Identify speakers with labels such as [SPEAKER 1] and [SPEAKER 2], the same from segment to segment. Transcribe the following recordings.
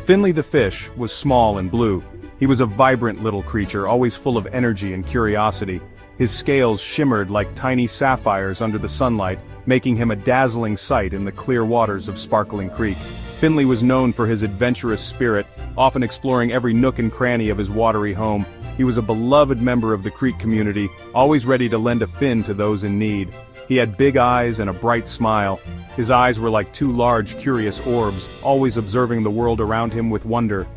[SPEAKER 1] Finley the fish was small and blue. He was a vibrant little creature, always full of energy and curiosity. His scales shimmered like tiny sapphires under the sunlight, making him a dazzling sight in the clear waters of Sparkling Creek. Finley was known for his adventurous spirit, often exploring every nook and cranny of his watery home. He was a beloved member of the creek community, always ready to lend a fin to those in need. He had big eyes and a bright smile. His eyes were like two large, curious orbs, always observing the world around him with wonder.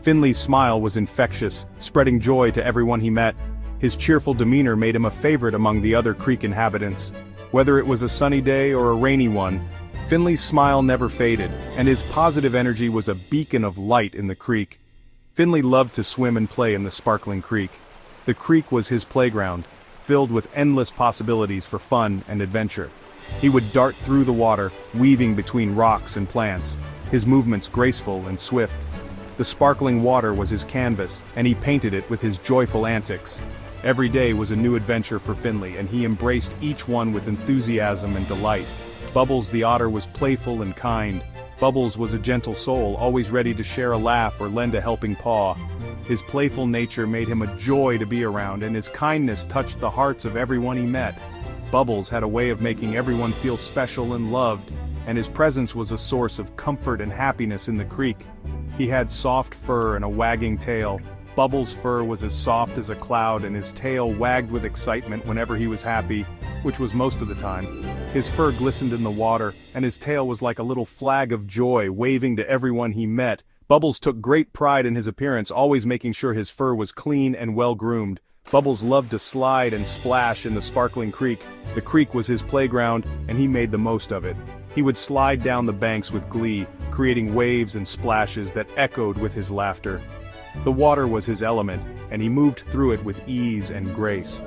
[SPEAKER 1] Finley's smile was infectious, spreading joy to everyone he met. His cheerful demeanor made him a favorite among the other creek inhabitants. Whether it was a sunny day or a rainy one, Finley's smile never faded, and his positive energy was a beacon of light in the creek. Finley loved to swim and play in the Sparkling Creek. The creek was his playground, filled with endless possibilities for fun and adventure. He would dart through the water, weaving between rocks and plants, his movements graceful and swift. The sparkling water was his canvas, and he painted it with his joyful antics. Every day was a new adventure for Finley, and he embraced each one with enthusiasm and delight. Bubbles the otter was playful and kind. Bubbles was a gentle soul, always ready to share a laugh or lend a helping paw. His playful nature made him a joy to be around, and his kindness touched the hearts of everyone he met. Bubbles had a way of making everyone feel special and loved, and his presence was a source of comfort and happiness in the creek. He had soft fur and a wagging tail. Bubbles' fur was as soft as a cloud, and his tail wagged with excitement whenever he was happy, which was most of the time. His fur glistened in the water, and his tail was like a little flag of joy waving to everyone he met. Bubbles took great pride in his appearance, always making sure his fur was clean and well-groomed. Bubbles loved to slide and splash in the Sparkling Creek. The creek was his playground, and he made the most of it. He would slide down the banks with glee, creating waves and splashes that echoed with his laughter. The water was his element, and he moved through it with ease and grace.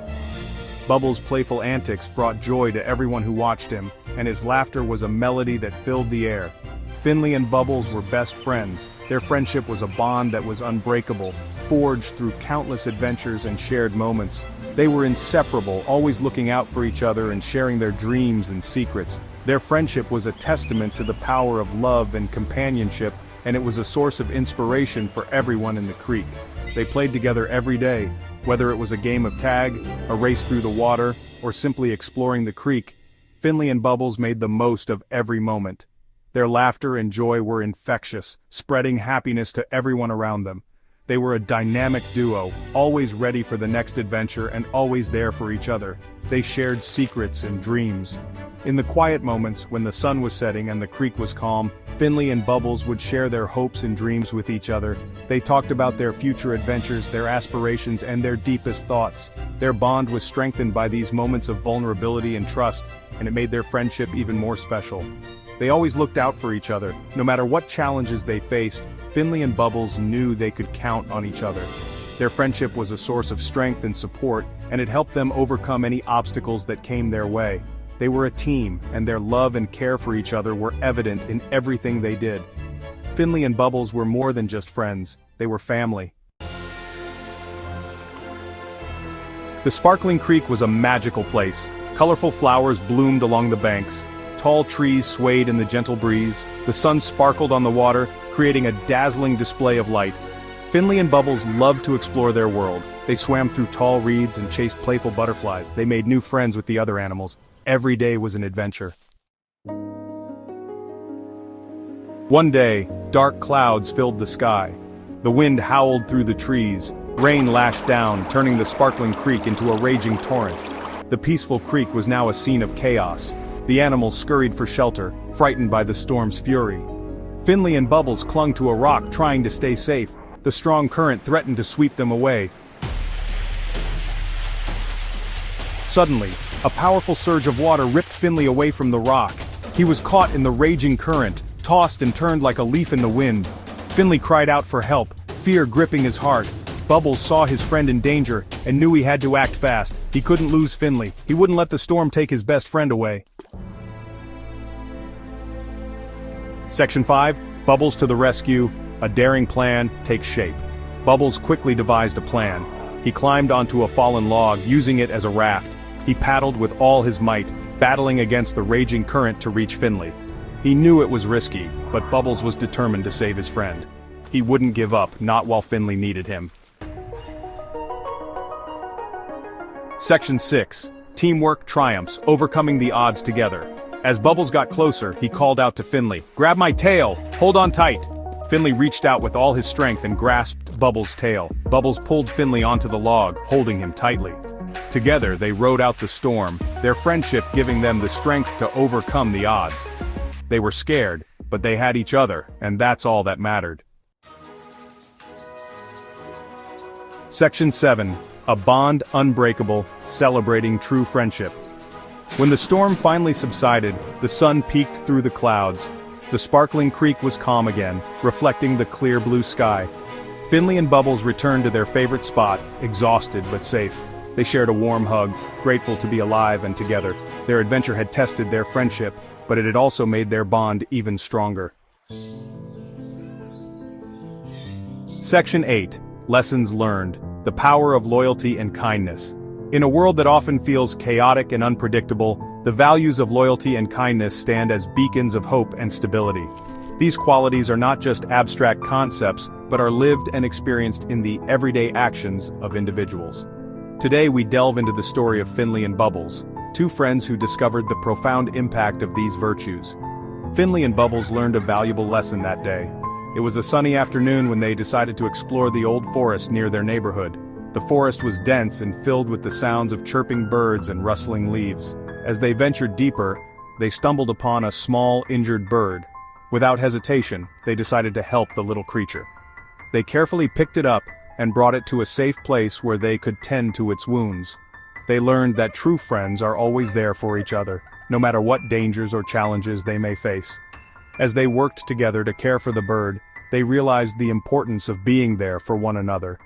[SPEAKER 1] Bubbles' playful antics brought joy to everyone who watched him, and his laughter was a melody that filled the air. Finley and Bubbles were best friends. Their friendship was a bond that was unbreakable, forged through countless adventures and shared moments. They were inseparable, always looking out for each other and sharing their dreams and secrets. Their friendship was a testament to the power of love and companionship, and it was a source of inspiration for everyone in the creek. They played together every day, whether it was a game of tag, a race through the water, or simply exploring the creek. Finley and Bubbles made the most of every moment. Their laughter and joy were infectious, spreading happiness to everyone around them. They were a dynamic duo, always ready for the next adventure and always there for each other. They shared secrets and dreams. In the quiet moments, when the sun was setting and the creek was calm, Finley and Bubbles would share their hopes and dreams with each other. They talked about their future adventures, their aspirations, and their deepest thoughts. Their bond was strengthened by these moments of vulnerability and trust, and it made their friendship even more special. They always looked out for each other. No matter what challenges they faced, Finley and Bubbles knew they could count on each other. Their friendship was a source of strength and support, and it helped them overcome any obstacles that came their way. They were a team, and their love and care for each other were evident in everything they did. Finley and Bubbles were more than just friends, they were family. The Sparkling Creek was a magical place. Colorful flowers bloomed along the banks. Tall trees swayed in the gentle breeze. The sun sparkled on the water, creating a dazzling display of light. Finley and Bubbles loved to explore their world. They swam through tall reeds and chased playful butterflies. They made new friends with the other animals. Every day was an adventure. One day, dark clouds filled the sky. The wind howled through the trees. Rain lashed down, turning the Sparkling Creek into a raging torrent. The peaceful creek was now a scene of chaos. The animals scurried for shelter, frightened by the storm's fury. Finley and Bubbles clung to a rock, trying to stay safe. The strong current threatened to sweep them away. Suddenly, a powerful surge of water ripped Finley away from the rock. He was caught in the raging current, tossed and turned like a leaf in the wind. Finley cried out for help, fear gripping his heart. Bubbles saw his friend in danger and knew he had to act fast. He couldn't lose Finley. He wouldn't let the storm take his best friend away. Section 5, Bubbles to the rescue. A daring plan takes shape. Bubbles quickly devised a plan. He climbed onto a fallen log, using it as a raft. He paddled with all his might, battling against the raging current to reach Finley. He knew it was risky, but Bubbles was determined to save his friend. He wouldn't give up, not while Finley needed him. Section 6. Teamwork triumphs, overcoming the odds together. As Bubbles got closer, he called out to Finley, "Grab my tail! Hold on tight!" Finley reached out with all his strength and grasped Bubbles' tail. Bubbles pulled Finley onto the log, holding him tightly. Together, they rode out the storm, their friendship giving them the strength to overcome the odds. They were scared, but they had each other, and that's all that mattered. Section 7. A bond unbreakable, celebrating true friendship. When the storm finally subsided, the sun peeked through the clouds. The sparkling creek was calm again, reflecting the clear blue sky. Finley and Bubbles returned to their favorite spot, exhausted but safe. They shared a warm hug, grateful to be alive and together. Their adventure had tested their friendship, but it had also made their bond even stronger. Section 8. Lessons learned. The power of loyalty and kindness. In a world that often feels chaotic and unpredictable, the values of loyalty and kindness stand as beacons of hope and stability. These qualities are not just abstract concepts, but are lived and experienced in the everyday actions of individuals. Today we delve into the story of Finley and Bubbles, two friends who discovered the profound impact of these virtues. Finley and Bubbles learned a valuable lesson that day. It was a sunny afternoon when they decided to explore the old forest near their neighborhood. The forest was dense and filled with the sounds of chirping birds and rustling leaves. As they ventured deeper, they stumbled upon a small, injured bird. Without hesitation, they decided to help the little creature. They carefully picked it up and brought it to a safe place where they could tend to its wounds. They learned that true friends are always there for each other, no matter what dangers or challenges they may face. As they worked together to care for the bird, they realized the importance of being there for one another.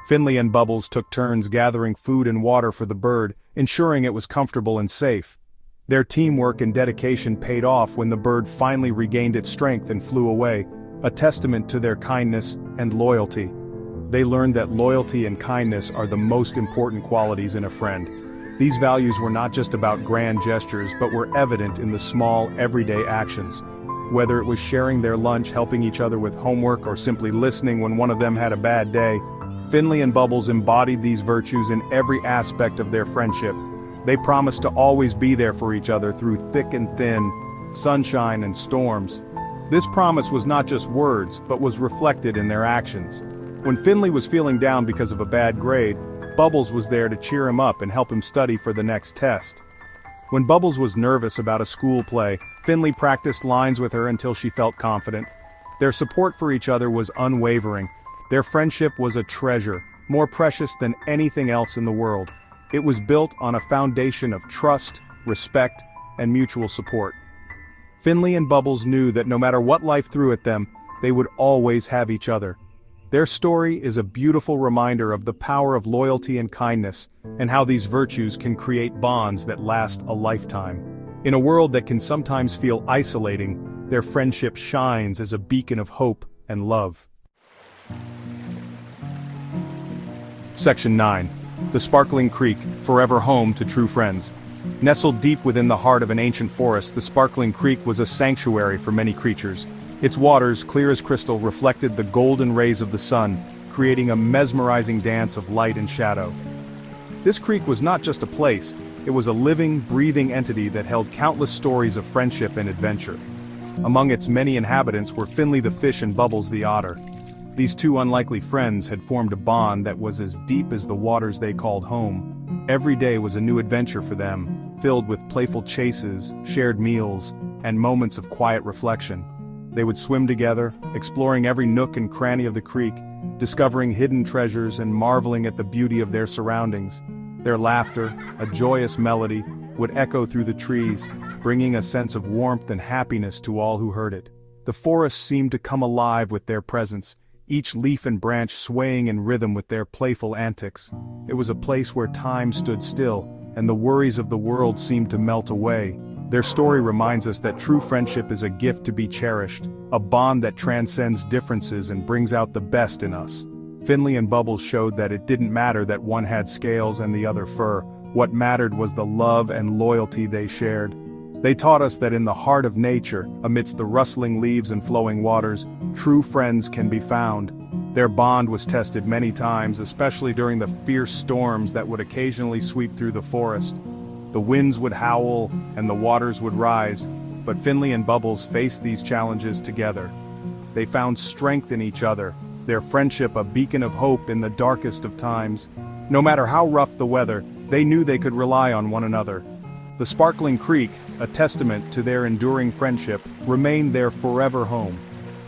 [SPEAKER 1] Finley and Bubbles took turns gathering food and water for the bird, ensuring it was comfortable and safe. Their teamwork and dedication paid off when the bird finally regained its strength and flew away, a testament to their kindness and loyalty. They learned that loyalty and kindness are the most important qualities in a friend. These values were not just about grand gestures but were evident in the small, everyday actions. Whether it was sharing their lunch, helping each other with homework, or simply listening when one of them had a bad day, Finley and Bubbles embodied these virtues in every aspect of their friendship. They promised to always be there for each other through thick and thin, sunshine and storms. This promise was not just words, but was reflected in their actions. When Finley was feeling down because of a bad grade, Bubbles was there to cheer him up and help him study for the next test. When Bubbles was nervous about a school play, Finley practiced lines with her until she felt confident. Their support for each other was unwavering. Their friendship was a treasure, more precious than anything else in the world. It was built on a foundation of trust, respect, and mutual support. Finley and Bubbles knew that no matter what life threw at them, they would always have each other. Their story is a beautiful reminder of the power of loyalty and kindness, and how these virtues can create bonds that last a lifetime. In a world that can sometimes feel isolating, their friendship shines as a beacon of hope and love. Section 9. The Sparkling Creek, forever home to true friends. Nestled deep within the heart of an ancient forest, the Sparkling Creek was a sanctuary for many creatures. Its waters, clear as crystal, reflected the golden rays of the sun, creating a mesmerizing dance of light and shadow. This creek was not just a place, it was a living, breathing entity that held countless stories of friendship and adventure. Among its many inhabitants were Finley the fish and Bubbles the otter. These two unlikely friends had formed a bond that was as deep as the waters they called home. Every day was a new adventure for them, filled with playful chases, shared meals, and moments of quiet reflection. They would swim together, exploring every nook and cranny of the creek, discovering hidden treasures and marveling at the beauty of their surroundings. Their laughter, a joyous melody, would echo through the trees, bringing a sense of warmth and happiness to all who heard it. The forest seemed to come alive with their presence, each leaf and branch swaying in rhythm with their playful antics. It was a place where time stood still, and the worries of the world seemed to melt away. Their story reminds us that true friendship is a gift to be cherished, a bond that transcends differences and brings out the best in us. Finley and Bubbles showed that it didn't matter that one had scales and the other fur. What mattered was the love and loyalty they shared. They taught us that in the heart of nature, amidst the rustling leaves and flowing waters, true friends can be found. Their bond was tested many times, especially during the fierce storms that would occasionally sweep through the forest. The winds would howl, and the waters would rise, but Finley and Bubbles faced these challenges together. They found strength in each other, their friendship a beacon of hope in the darkest of times. No matter how rough the weather, they knew they could rely on one another. The sparkling creek, a testament to their enduring friendship, remained their forever home.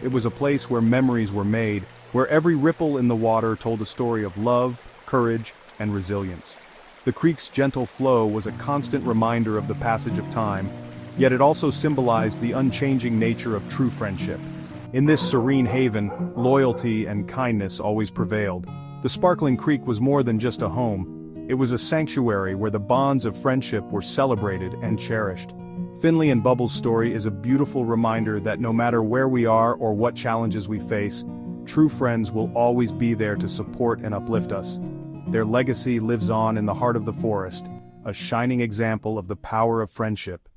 [SPEAKER 1] It was a place where memories were made, where every ripple in the water told a story of love, courage, and resilience. The creek's gentle flow was a constant reminder of the passage of time, yet it also symbolized the unchanging nature of true friendship. In this serene haven, loyalty and kindness always prevailed. The sparkling creek was more than just a home. It was a sanctuary where the bonds of friendship were celebrated and cherished. Finley and Bubbles' story is a beautiful reminder that no matter where we are or what challenges we face, true friends will always be there to support and uplift us. Their legacy lives on in the heart of the forest, a shining example of the power of friendship.